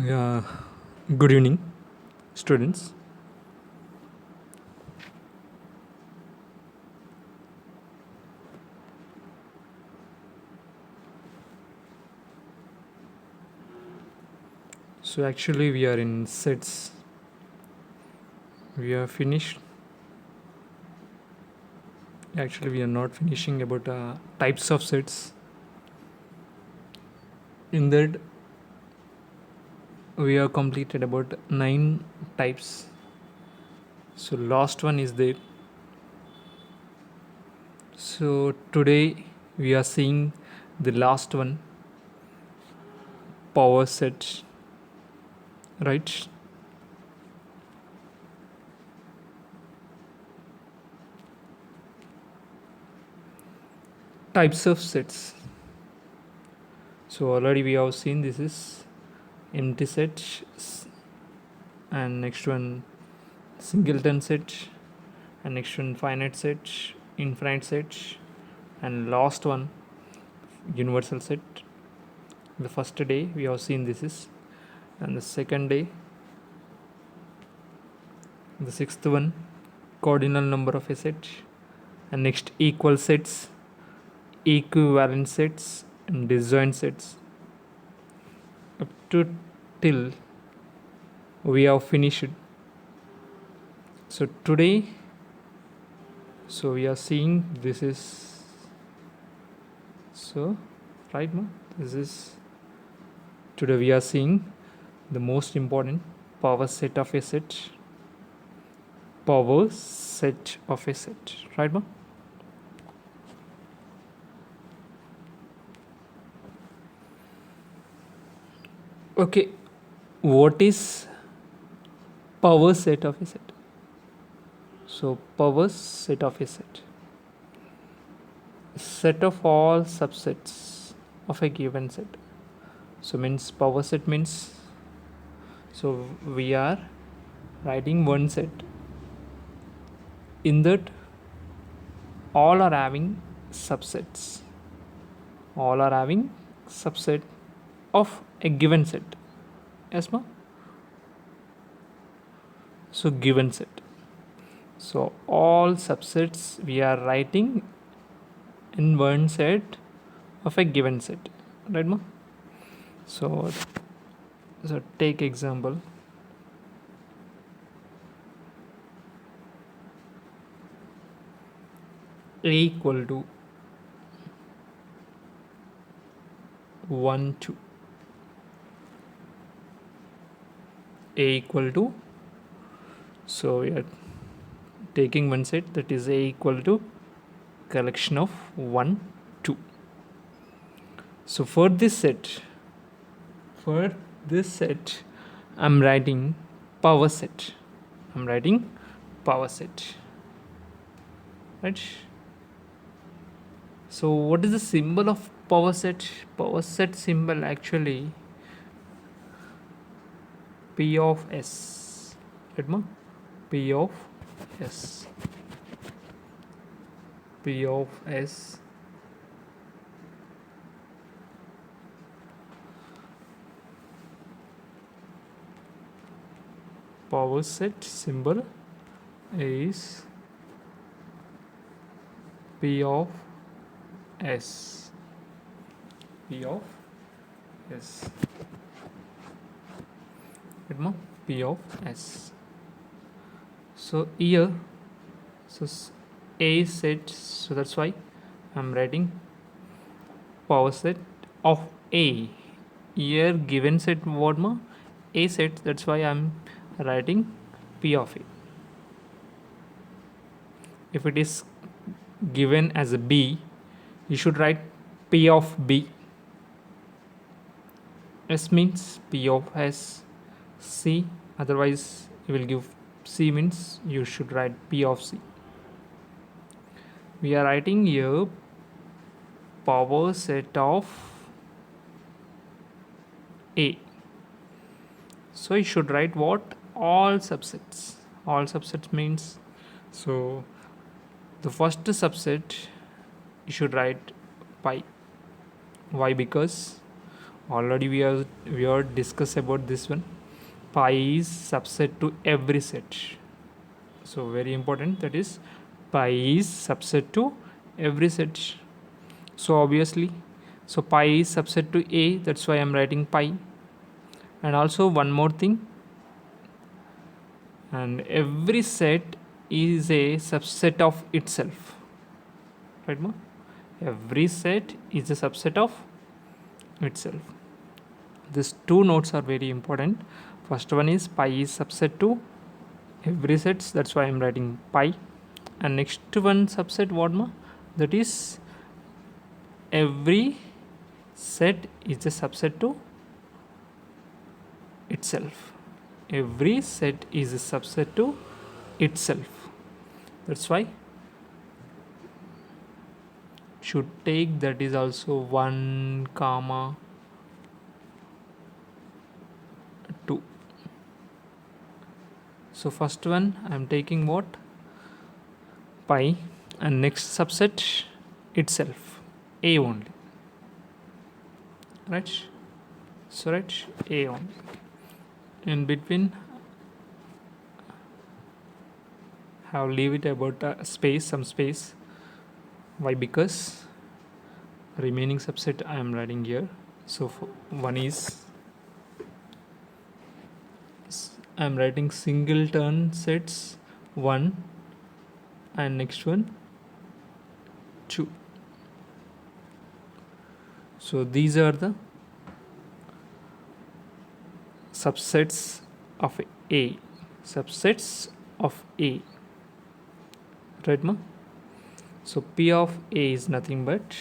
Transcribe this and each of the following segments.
Yeah, good evening, students. So, actually, we are in sets. We are finished. Actually, we are not finishing about types of sets. In that, we are completed about 9 types. So, last one is there. So, today we are seeing the last one, power set, right? Types of sets. So, already we have seen this is empty set, and next one singleton set, and next one finite set, infinite set, and last one universal set. The first day we have seen this is, and the second day, the sixth one, cardinal number of a set, and next equal sets, equivalent sets, and disjoint sets. Up to till we have finished. So today, so we are seeing this is, so right now this is, today we are seeing the most important power set of a set, power set of a set, right ma? Okay, what is power set of a set? So power set of a set of all subsets of a given set. So means power set means, so we are writing one set, in that all are having subsets, all are having subset of a given set. Yes ma? So given set, so all subsets we are writing in one set of a given set, right ma? So take example, a equal to 1 2, a equal to, so we are taking one set, that is a equal to collection of 1 2. So for this set I'm writing power set, I'm writing power set, right? So what is the symbol of power set? Power set symbol actually P of S, right ma? P of S, P of S. Power set symbol is P of S, P of S, right ma? P of S. So here, so A set, so that's why I'm writing power set of A. Here given set what ma? A set, that's why I'm writing P of A. If it is given as a B, you should write P of B. S means P of S, C, otherwise you will give C means you should write P of C. We are writing here power set of A. So you should write what? All subsets. All subsets means, so the first subset you should write pi. Why? Because already we are discussed about this one. Pi is subset to every set. So very important, that is pi is subset to every set. So obviously, so pi is subset to A, that's why I'm writing pi. And also one more thing, and every set is a subset of itself, right ma? Every set is a subset of itself. These two notes are very important. First one is pi is subset to every sets, that's why I'm writing pi. And next one subset what ma? That is every set is a subset to itself. Every set is a subset to itself, that's why should take that is also 1 comma 2. So first one I am taking what? Pi, and next subset itself, A only, right? So right, A only. In between have leave it about space, some space. Why? Because remaining subset I am writing here. So one is I am writing singleton sets 1, and next one 2. So these are the subsets of A, subsets of A, right ma? So P of A is nothing but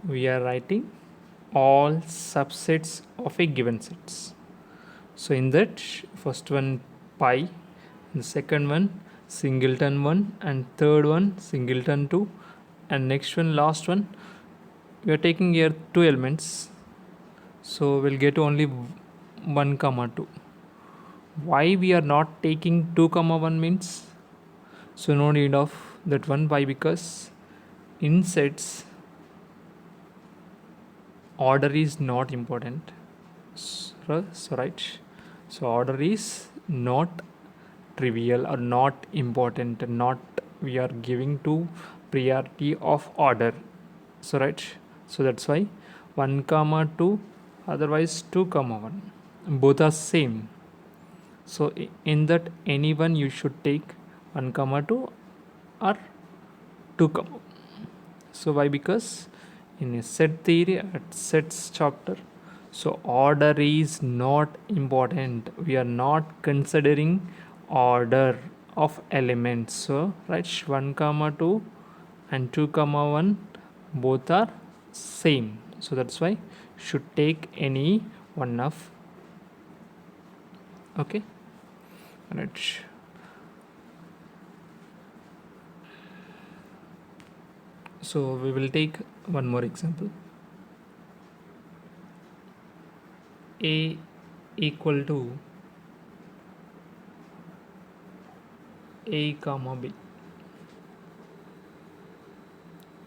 we are writing all subsets of a given sets. So in that, first one pi, the second one singleton 1, and third one singleton 2, and next one last one we are taking here 2 elements, so we'll get only 1 comma 2. Why we are not taking 2 comma 1 means, so no need of that one. Why? Because in sets order is not important. So right, so order is not trivial or not important, not we are giving to priority of order. So right, so that's why 1 comma 2, otherwise 2 comma 1, both are same. So in that any one you should take 1 comma 2 or 2 comma. So why? Because in a set theory at sets chapter, so order is not important, we are not considering order of elements. So right, 1 comma 2 and 2 comma 1 both are same, so that's why should take any one of. Okay, right. So we will take one more example. A equal to A comma B,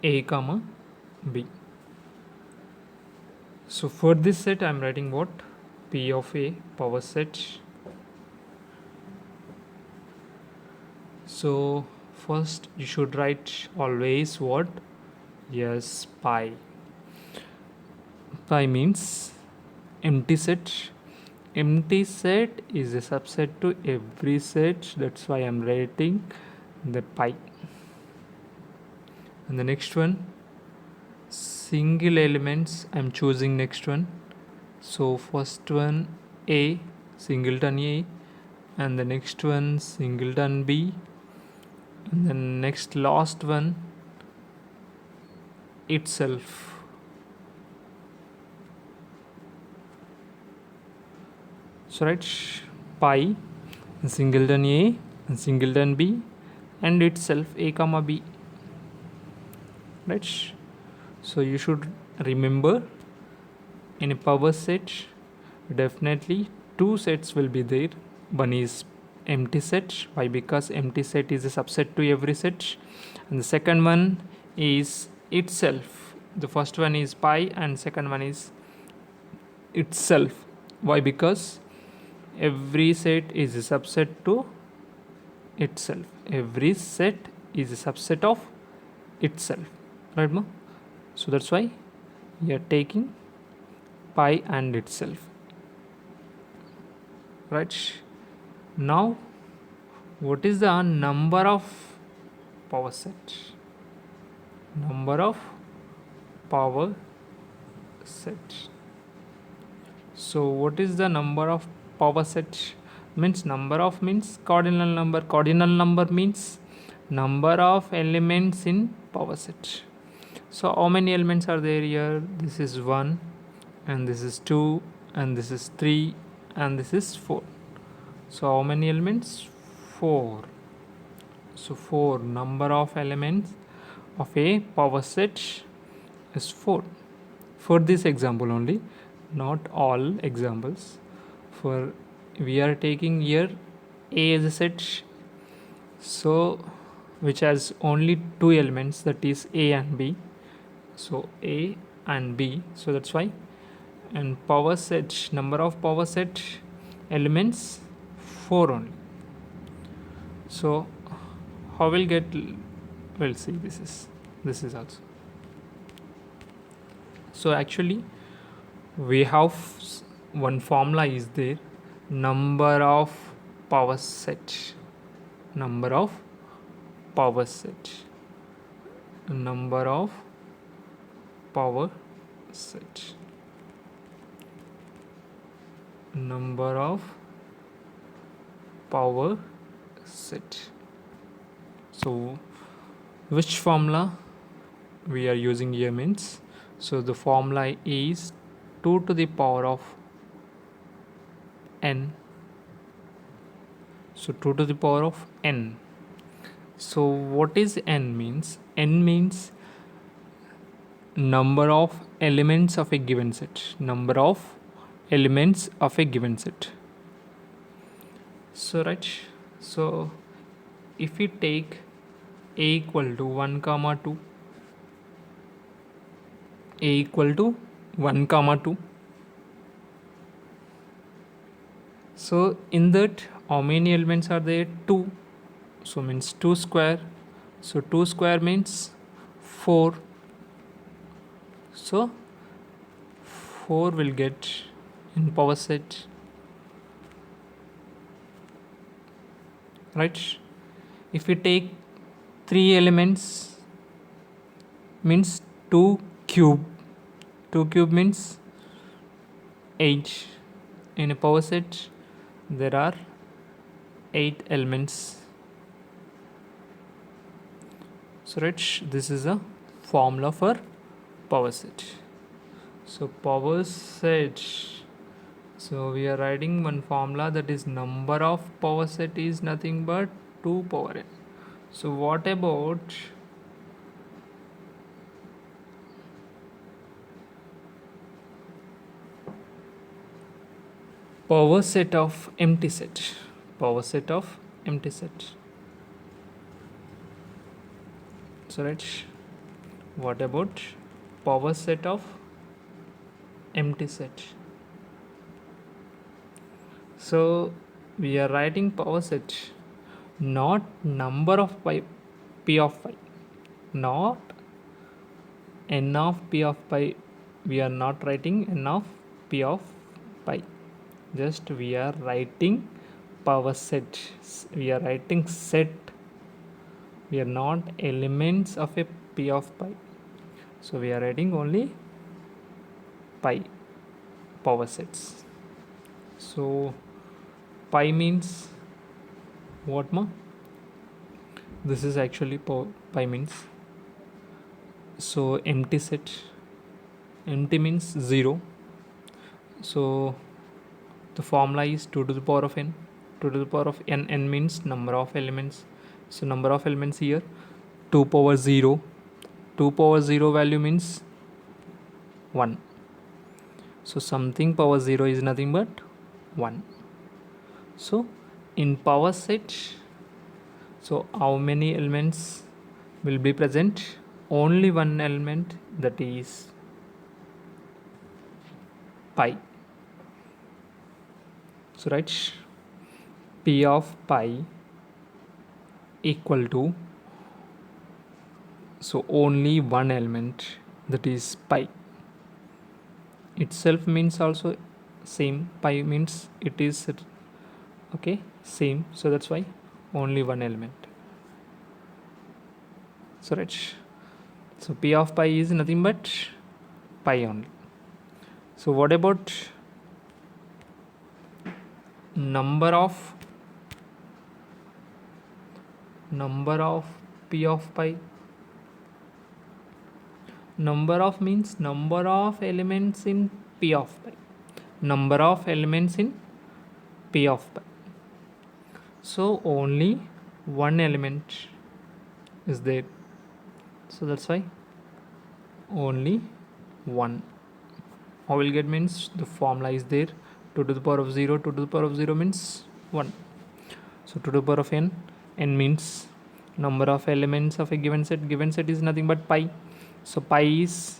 A comma B. So for this set I am writing what? P of A power set. So first you should write always what? Yes, pi. Pi means empty set. Empty set is a subset to every set, that's why I'm writing the pi. And the next one, single elements, I'm choosing next one. So first one A, singleton A, and the next one singleton B, and the next last one itself. So right, pi, singleton A, and singleton B, and itself A comma B, right? So you should remember in a power set definitely 2 sets will be there. One is empty set. Why? Because empty set is a subset to every set, and the second one is itself. The first one is pi and second one is itself. Why? Because every set is a subset to itself. Every set is a subset of itself, right ma? So that's why we are taking pi and itself, right? Now what is the number of power set? Number of power set. So what is the number of power set? Means number of means cardinal number. Cardinal number means number of elements in power set. So how many elements are there here? This is 1 and this is 2 and this is 3 and this is 4. So how many elements? 4. So 4. Number of elements of a power set is 4. For this example only, not all examples. For we are taking here A as a set, so which has only two elements, that is A and B. So A and B, so that's why. And power set, number of power set elements 4 only. So how we'll get, we'll see. This is also. So actually we have one formula is there, number of power set, number of power set, number of power set, number of power set. So which formula we are using here means, so the formula is 2 to the power of n. So 2 to the power of n. So what is n means? N means number of elements of a given set. Number of elements of a given set. So right. So if we take a equal to 1 comma 2, a equal to 1 comma 2. So in that how many elements are there? 2. So means 2 square. So 2 square means 4. So 4 will get in power set, right? If we take 3 elements means 2 cube. 2 cube means 8. In a power set there are 8 elements. So right, this is a formula for power set. So power set, so we are writing one formula, that is number of power set is nothing but 2 power n. So what about power set of empty set? Power set of empty set. So right, what about power set of empty set? So we are writing power set, not number of p of pi, not n of p of pi. We are not writing n of p of pi, just we are writing power set. We are writing set, we are not elements of a p of pi. So we are writing only pi power sets. So pi means what ma? This is actually pi means, so empty set, empty means 0. So the formula is 2 to the power of n. 2 to the power of n, n means number of elements. So number of elements here 2 power 0. 2 power 0 value means 1. So something power 0 is nothing but 1. So in power set, so how many elements will be present? only one element, that is pi. So write p of pi equal to, so only one element, that is pi. Itself means also same, pi means it is, okay, same, so that's why only one element. So right, so p of pi is nothing but pi only. So what about number of p of pi? Number of means number of elements in p of pi. Number of elements in p of pi. So only one element is there. So that's why only one. How will get means the formula is there. 2 to the power of 0, 2 to the power of 0 means 1. So 2 to the power of n, n means number of elements of a given set. Given set is nothing but pi. So pi is,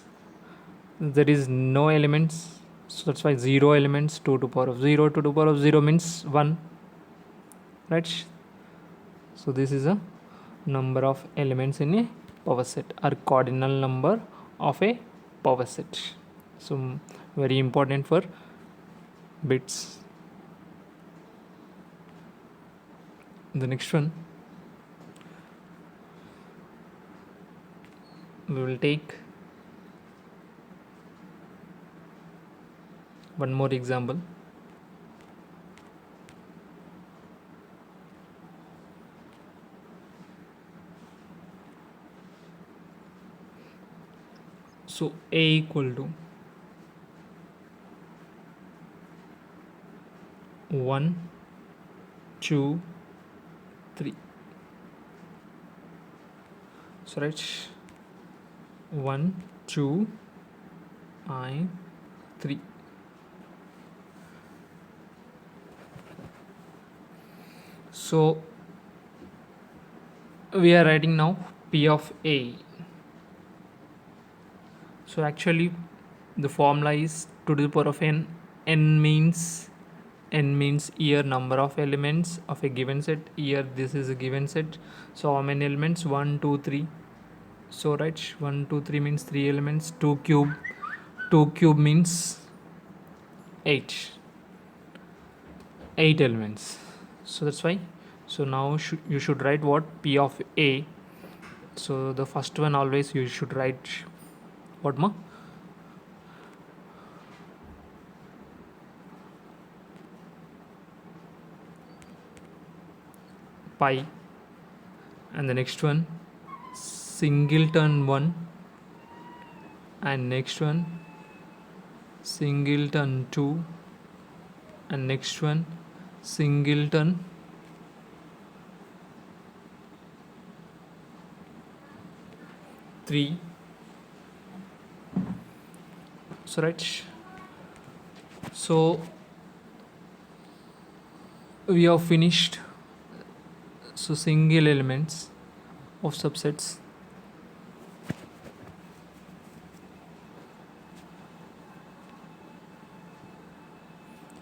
there is no elements, so that's why 0 elements. 2 to the power of 0, 2 to the power of 0 means 1, right? So this is a number of elements in a power set, or cardinal number of a power set. So very important for bits. The next one, we will take one more example. So a equal to 1, 2, 3. So right, 1, 2, and 3. So we are writing now p of a. So actually the formula is 2 to the power of n. N means here number of elements of a given set. Here this is a given set. So how many elements? 1, 2, 3. So right, 1, 2, 3 means 3 elements. 2 cube means 8 elements. So that's why. So now you should write what? P of a. So the first one always you should write what ma? Pi. And the next one singleton 1, and next one singleton 2, and next one singleton 3. So right, so we have finished. So single elements of subsets.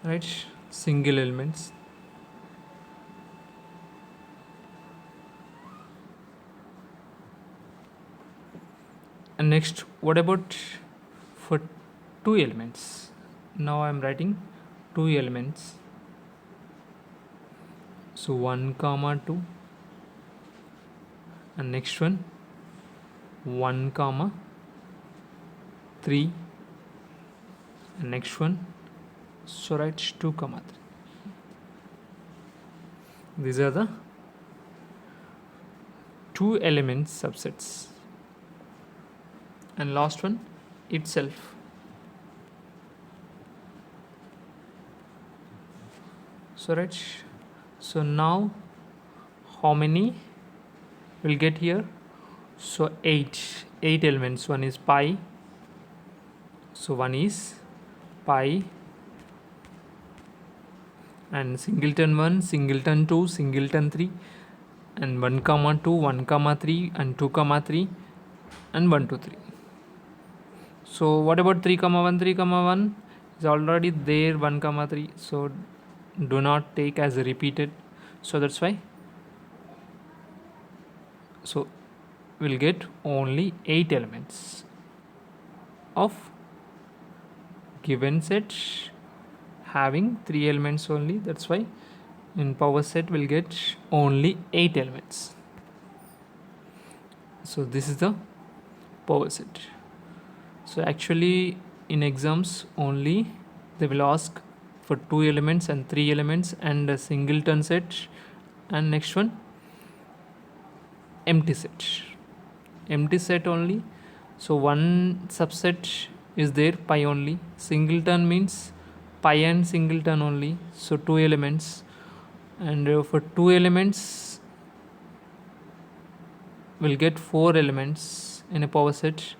Right, single elements. And next, what about for two elements? Now I am writing two elements. So 1, 2, and next one 1, 3, and next one, so write 2, 3. These are the two elements subsets. And last one itself. So right, so now how many will get here? So 8 elements. One is pi, so one is pi, and singleton 1, singleton 2, singleton 3, and 1, 2, 1, 3, and 2, 3, and 1 2 3. So what about 3 comma 1? 3 comma 1 is already there, 1 comma 3, so do not take as repeated, so that's why, so we'll get only 8 elements of given set having 3 elements only. That's why in power set we'll get only 8 elements. So this is the power set. So actually in exams only they will ask for 2 elements and 3 elements and a singleton set, and next one empty set only. So one subset is there, pi only. Singleton means pi and singleton only, so 2 elements. And for 2 elements we'll get 4 elements in a power set.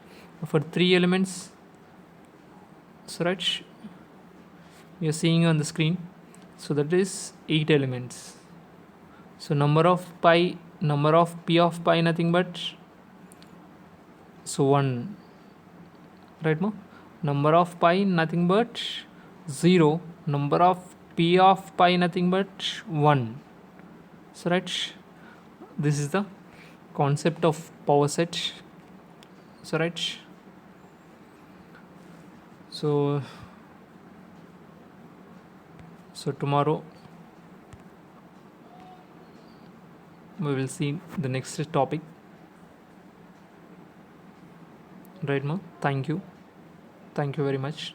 For 3 elements, so right, you're seeing on the screen, so that is 8 elements. So number of p of pi nothing but, so 1, right? No, number of pi nothing but 0, number of p of pi nothing but 1. So right, this is the concept of power set. So right, so tomorrow we will see the next topic, right? No, thank you very much.